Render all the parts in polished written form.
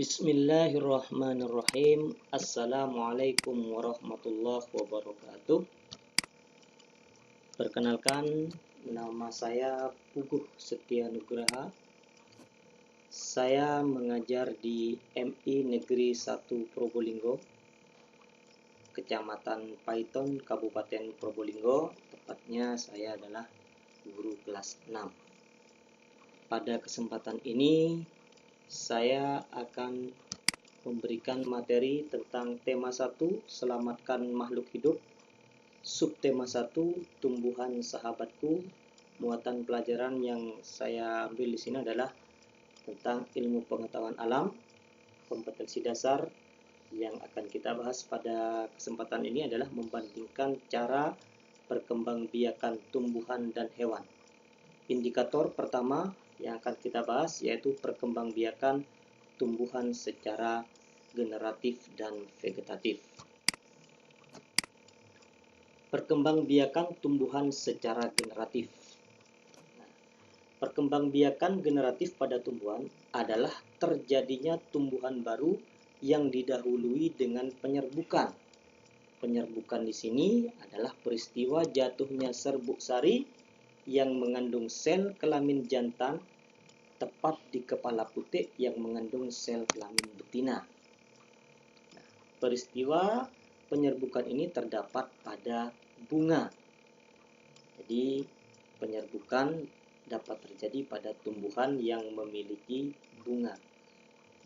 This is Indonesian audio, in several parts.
Bismillahirrahmanirrahim. Assalamualaikum warahmatullahi wabarakatuh. Perkenalkan, nama saya Puguh Setia Nugraha. Saya mengajar di MI Negeri 1 Probolinggo, Kecamatan Paiton, Kabupaten Probolinggo. Tepatnya saya adalah guru kelas 6. Pada kesempatan ini saya akan memberikan materi tentang tema 1, selamatkan makhluk hidup. Subtema 1, tumbuhan sahabatku. Muatan pelajaran yang saya ambil di sini adalah tentang ilmu pengetahuan alam, kompetensi dasar. Yang akan kita bahas pada kesempatan ini adalah membandingkan cara perkembangbiakan tumbuhan dan hewan. Indikator pertama yang akan kita bahas yaitu perkembangbiakan tumbuhan secara generatif dan vegetatif. Perkembangbiakan tumbuhan secara generatif. Perkembangbiakan generatif pada tumbuhan adalah terjadinya tumbuhan baru yang didahului dengan penyerbukan. Penyerbukan di sini adalah peristiwa jatuhnya serbuk sari yang mengandung sel kelamin jantan tepat di kepala putik yang mengandung sel kelamin betina. Peristiwa penyerbukan ini terdapat pada bunga. Jadi penyerbukan dapat terjadi pada tumbuhan yang memiliki bunga.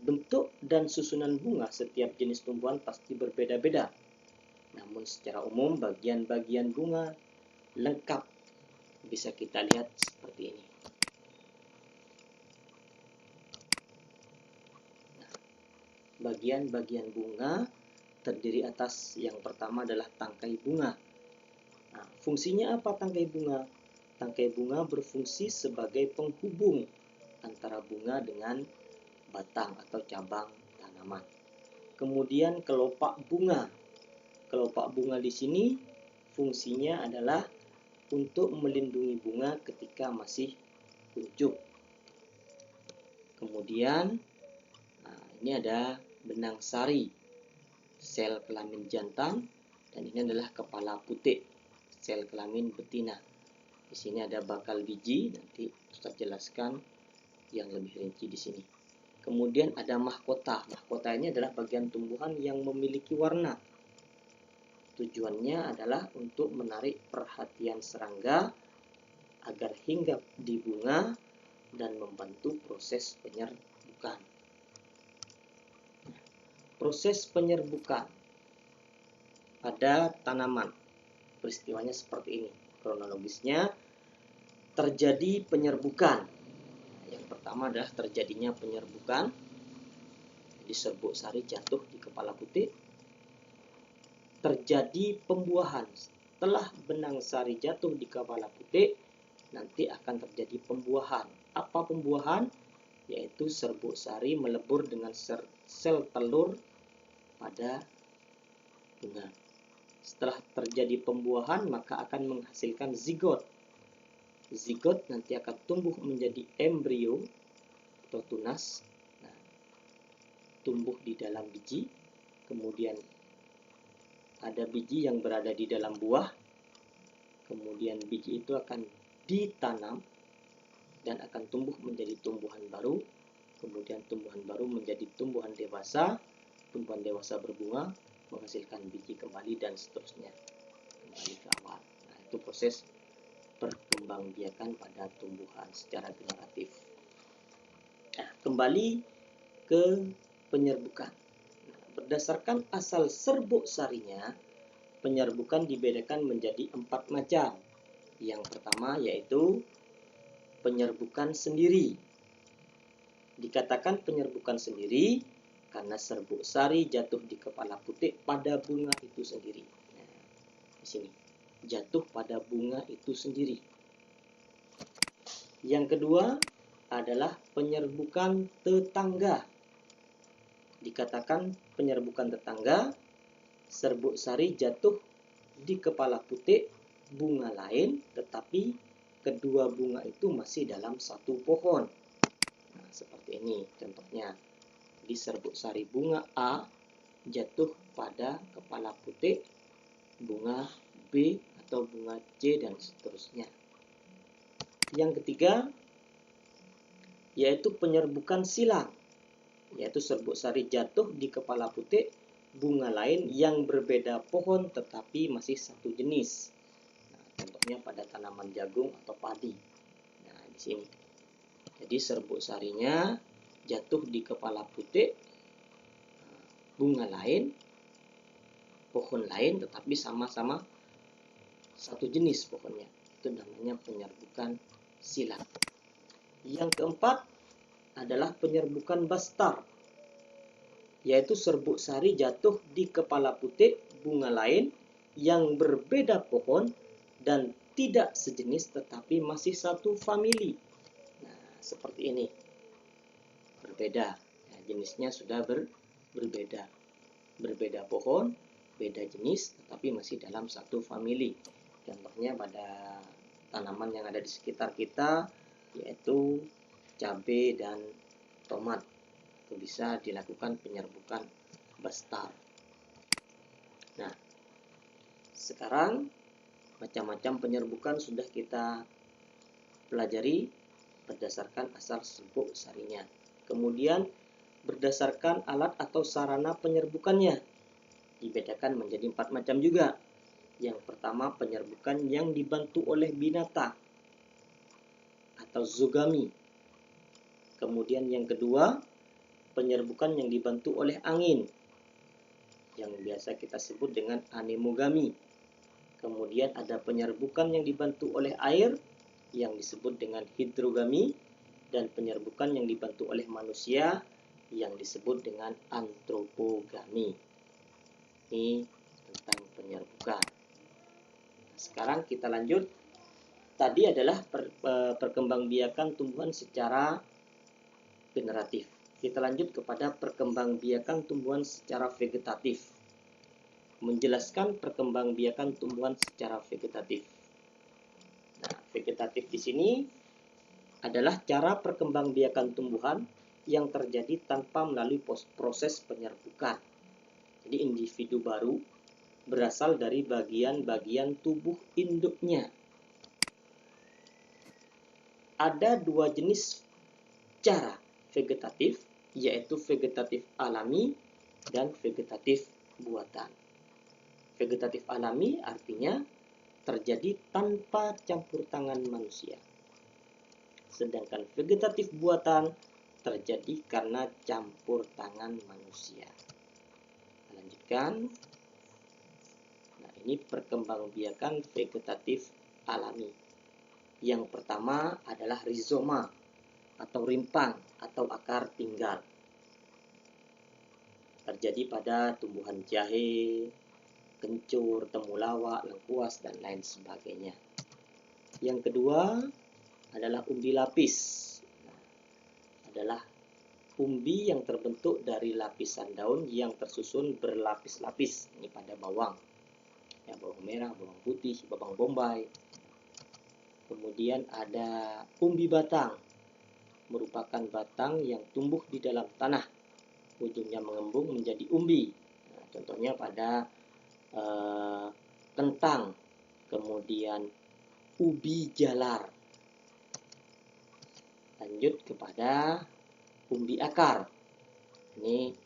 Bentuk dan susunan bunga setiap jenis tumbuhan pasti berbeda-beda. Namun secara umum bagian-bagian bunga lengkap bisa kita lihat seperti ini. Bagian-bagian bunga terdiri atas yang pertama adalah tangkai bunga. Fungsinya apa tangkai bunga? Tangkai bunga berfungsi sebagai penghubung antara bunga dengan batang atau cabang tanaman. Kemudian kelopak bunga. Kelopak bunga di sini fungsinya adalah untuk melindungi bunga ketika masih kuncup. Kemudian ini ada benang sari, sel kelamin jantan, dan ini adalah kepala putik, sel kelamin betina. Di sini ada bakal biji, nanti Ustaz jelaskan yang lebih rinci di sini. Kemudian ada mahkota. Mahkota ini adalah bagian tumbuhan yang memiliki warna. Tujuannya adalah untuk menarik perhatian serangga agar hinggap di bunga dan membantu proses penyerbukan. Proses penyerbukan pada tanaman, peristiwanya seperti ini. Kronologisnya, terjadi penyerbukan. Yang pertama adalah terjadinya penyerbukan. Jadi serbuk sari jatuh di kepala putik. Terjadi pembuahan. Setelah benang sari jatuh di kepala putik, nanti akan terjadi pembuahan. Apa pembuahan? Yaitu serbuk sari melebur dengan sel telur pada bunga. Setelah terjadi pembuahan, maka akan menghasilkan zigot. Zigot nanti akan tumbuh menjadi embrio atau tunas. Tumbuh di dalam biji. Kemudian ada biji yang berada di dalam buah. Kemudian biji itu akan ditanam dan akan tumbuh menjadi tumbuhan baru. Kemudian tumbuhan baru menjadi tumbuhan dewasa. Tumbuhan dewasa berbunga, menghasilkan biji kembali, dan seterusnya kembali ke awal. Itu proses perkembangbiakan pada tumbuhan secara generatif. Kembali ke penyerbukan. Berdasarkan asal serbuk sarinya, penyerbukan dibedakan menjadi 4 macam. Yang pertama yaitu penyerbukan sendiri. Dikatakan penyerbukan sendiri karena serbuk sari jatuh di kepala putik pada bunga itu sendiri. Di sini jatuh pada bunga itu sendiri. Yang kedua adalah penyerbukan tetangga. Dikatakan penyerbukan tetangga, serbuk sari jatuh di kepala putik bunga lain, tetapi kedua bunga itu masih dalam satu pohon. Seperti ini contohnya. Jadi serbuk sari bunga A jatuh pada kepala putik bunga B atau bunga C dan seterusnya. Yang ketiga yaitu penyerbukan silang, yaitu serbuk sari jatuh di kepala putik bunga lain yang berbeda pohon tetapi masih satu jenis. Nah, contohnya pada tanaman jagung atau padi. Nah, di sini. Jadi serbuk sarinya jatuh di kepala putik bunga lain, pohon lain tetapi sama-sama satu jenis pohonnya. Itu namanya penyerbukan silang. Yang keempat adalah penyerbukan bastar, yaitu serbuk sari jatuh di kepala putik bunga lain yang berbeda pohon dan tidak sejenis tetapi masih satu famili. Nah, seperti ini. Berbeda. Nah, jenisnya sudah berbeda. Berbeda pohon, beda jenis, tetapi masih dalam satu famili. Contohnya pada tanaman yang ada di sekitar kita, yaitu cabai dan tomat. Itu bisa dilakukan penyerbukan bastar. Nah, sekarang macam-macam penyerbukan sudah kita pelajari berdasarkan asal serbuk sarinya. Kemudian berdasarkan alat atau sarana penyerbukannya dibedakan menjadi 4 macam juga. Yang pertama penyerbukan yang dibantu oleh binatang atau zogami. Kemudian yang kedua penyerbukan yang dibantu oleh angin yang biasa kita sebut dengan anemogami. Kemudian ada penyerbukan yang dibantu oleh air yang disebut dengan hidrogami, dan penyerbukan yang dibantu oleh manusia yang disebut dengan antropogami. Ini tentang penyerbukan. Sekarang kita lanjut. Tadi adalah perkembangbiakan tumbuhan secara generatif. Kita lanjut kepada perkembangbiakan tumbuhan secara vegetatif. Menjelaskan perkembangbiakan tumbuhan secara vegetatif. Nah, vegetatif di sini adalah cara perkembangbiakan tumbuhan yang terjadi tanpa melalui proses penyerbukan. Jadi individu baru berasal dari bagian-bagian tubuh induknya. Ada 2 jenis cara vegetatif, yaitu vegetatif alami dan vegetatif buatan. Vegetatif alami artinya terjadi tanpa campur tangan manusia. Sedangkan vegetatif buatan terjadi karena campur tangan manusia. Lanjutkan. Nah, ini perkembangbiakan vegetatif alami. Yang pertama adalah rizoma atau rimpang atau akar tinggal. Terjadi pada tumbuhan jahe, kencur, temulawak, lengkuas, dan lain sebagainya. Yang kedua adalah umbi lapis. Nah, adalah umbi yang terbentuk dari lapisan daun yang tersusun berlapis-lapis. Ini pada bawang. Ya, bawang merah, bawang putih, bawang bombay. Kemudian ada umbi batang, merupakan batang yang tumbuh di dalam tanah, ujungnya mengembung menjadi umbi. Nah, contohnya pada kentang, kemudian ubi jalar. Lanjut kepada umbi akar. Ini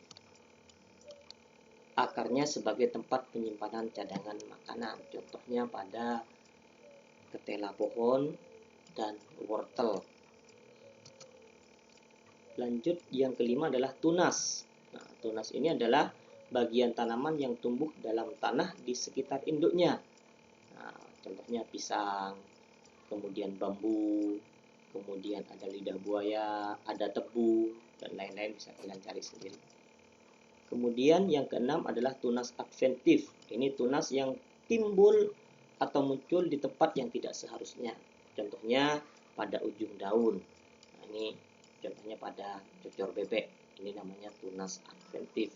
akarnya sebagai tempat penyimpanan cadangan makanan. Contohnya pada ketela pohon dan wortel. Lanjut, yang kelima adalah tunas. Nah, tunas ini adalah bagian tanaman yang tumbuh dalam tanah di sekitar induknya. Nah, contohnya pisang, kemudian bambu, kemudian ada lidah buaya, ada tebu, dan lain-lain bisa kalian cari sendiri. Kemudian yang keenam adalah tunas adventif. Ini tunas yang timbul atau muncul di tempat yang tidak seharusnya. Contohnya pada ujung daun. Nah, ini contohnya pada cocor bebek. Ini namanya tunas adventif.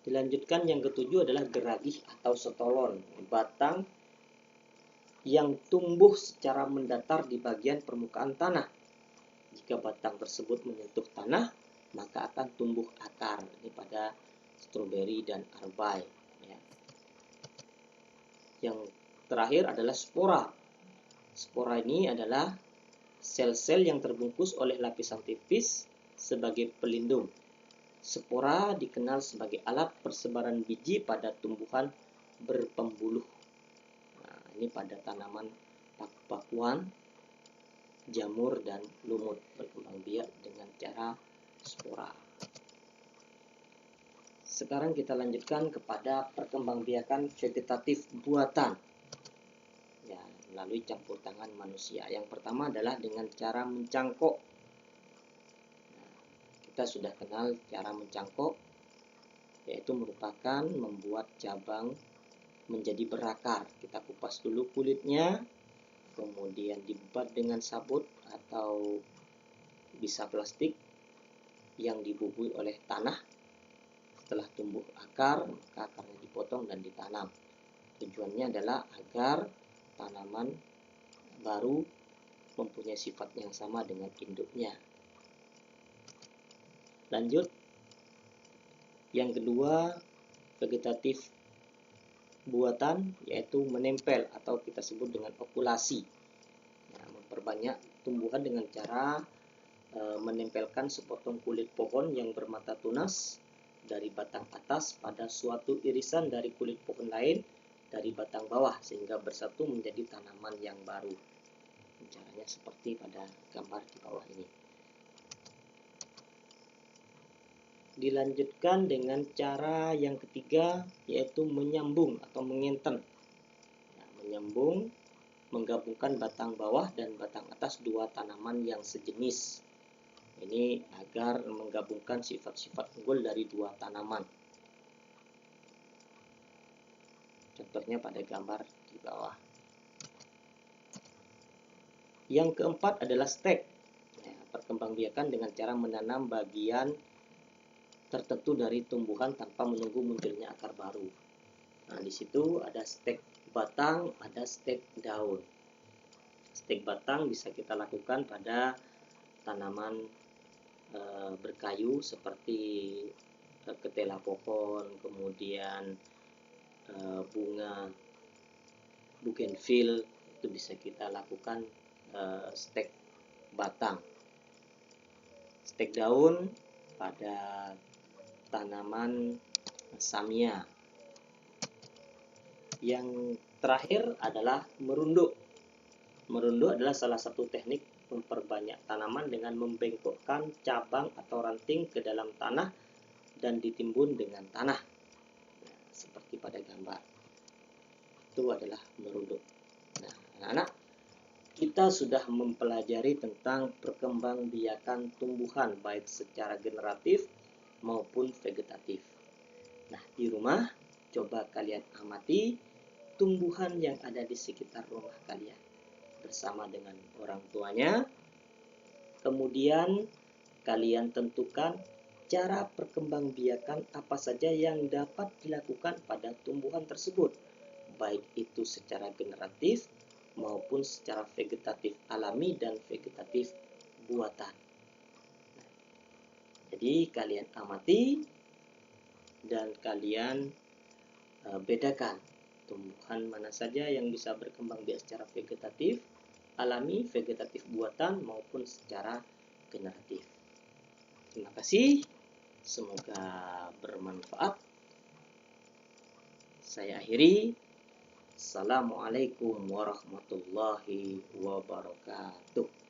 Dilanjutkan yang ketujuh adalah geragih atau setolon. Batang yang tumbuh secara mendatar di bagian permukaan tanah. Jika batang tersebut menyentuh tanah, maka akan tumbuh akar. Ini pada stroberi dan arbai. Ya. Yang terakhir adalah spora. Spora ini adalah sel-sel yang terbungkus oleh lapisan tipis sebagai pelindung. Spora dikenal sebagai alat persebaran biji pada tumbuhan berpembuluh. Nah, ini pada tanaman paku-pakuan, jamur, dan lumut berkembang biak dengan cara spora. Sekarang kita lanjutkan kepada perkembangbiakan vegetatif buatan, ya, melalui campur tangan manusia. Yang pertama adalah dengan cara mencangkok. Nah, kita sudah kenal cara mencangkok, yaitu merupakan membuat cabang menjadi berakar. Kita kupas dulu kulitnya, kemudian dibuat dengan sabut atau bisa plastik yang dibumbui oleh tanah. Setelah tumbuh akar, maka akarnya dipotong dan ditanam. Tujuannya adalah agar tanaman baru mempunyai sifat yang sama dengan induknya. Lanjut, yang kedua vegetatif buatan, yaitu menempel atau kita sebut dengan okulasi. Nah, memperbanyak tumbuhan dengan cara menempelkan sepotong kulit pohon yang bermata tunas dari batang atas pada suatu irisan dari kulit pohon lain dari batang bawah, sehingga bersatu menjadi tanaman yang baru. Caranya seperti pada gambar di bawah ini. Dilanjutkan dengan cara yang ketiga, yaitu menyambung atau mengenten. Nah, menyambung, menggabungkan batang bawah dan batang atas dua tanaman yang sejenis. Ini agar menggabungkan sifat-sifat unggul dari dua tanaman. Contohnya pada gambar di bawah. Yang keempat adalah stek. Ya, perkembangbiakan dengan cara menanam bagian tertentu dari tumbuhan tanpa menunggu munculnya akar baru. Nah, di situ ada stek batang, ada stek daun. Stek batang bisa kita lakukan pada tanaman berkayu seperti ketela pohon, kemudian bunga bougainville, itu bisa kita lakukan stek batang. Stek daun pada tanaman samia. Yang terakhir adalah merunduk. Merunduk adalah salah satu teknik memperbanyak tanaman dengan membengkokkan cabang atau ranting ke dalam tanah dan ditimbun dengan tanah. Nah, seperti pada gambar. Itu adalah merunduk. Nah, anak-anak, kita sudah mempelajari tentang perkembangbiakan tumbuhan baik secara generatif maupun vegetatif. Nah, di rumah coba kalian amati tumbuhan yang ada di sekitar rumah kalian bersama dengan orang tuanya. Kemudian kalian tentukan cara perkembangbiakan apa saja yang dapat dilakukan pada tumbuhan tersebut, baik itu secara generatif maupun secara vegetatif alami dan vegetatif buatan. Jadi kalian amati dan kalian bedakan tumbuhan mana saja yang bisa berkembang biak secara vegetatif alami, vegetatif buatan maupun secara generatif. Terima kasih, semoga bermanfaat. Saya akhiri. Assalamualaikum warahmatullahi wabarakatuh.